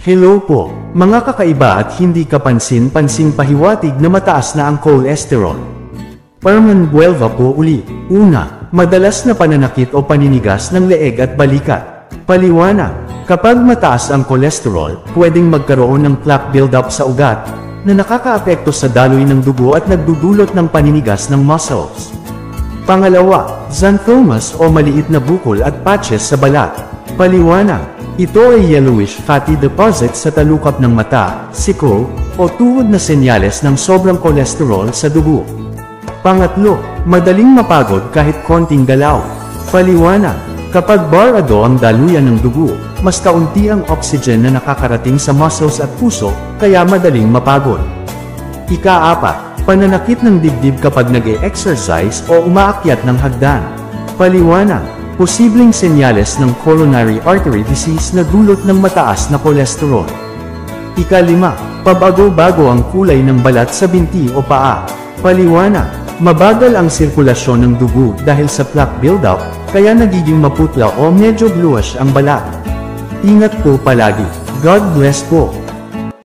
Hello po, mga kakaiba at hindi kapansin-pansing pahiwatig na mataas na ang cholesterol. Parman buwelva po uli. Una, madalas na pananakit o paninigas ng leeg at balikat. Paliwanag, kapag mataas ang cholesterol, pwedeng magkaroon ng plaque buildup sa ugat, na nakakaapekto sa daloy ng dugo at nagdudulot ng paninigas ng muscles. Pangalawa, xanthomas o maliit na bukol at patches sa balat. Paliwanag, ito ay yellowish fatty deposit sa talukap ng mata, siko, o tuhod na senyales ng sobrang kolesterol sa dugo. Pangatlo, madaling mapagod kahit konting galaw. Paliwanag, kapag barado ang daluyan ng dugo, mas kaunti ang oxygen na nakakarating sa muscles at puso, kaya madaling mapagod. Ika-4, pananakit ng dibdib kapag nag-e-exercise o umaakyat ng hagdan. Paliwanag, posibleng senyales ng coronary artery disease na dulot ng mataas na kolesterol. Ika-5, pabago-bago ang kulay ng balat sa binti o paa. Paliwanag, mabagal ang sirkulasyon ng dugo dahil sa plaque buildup, kaya nagiging maputla o medyo bluish ang balat. Ingat po palagi. God bless po.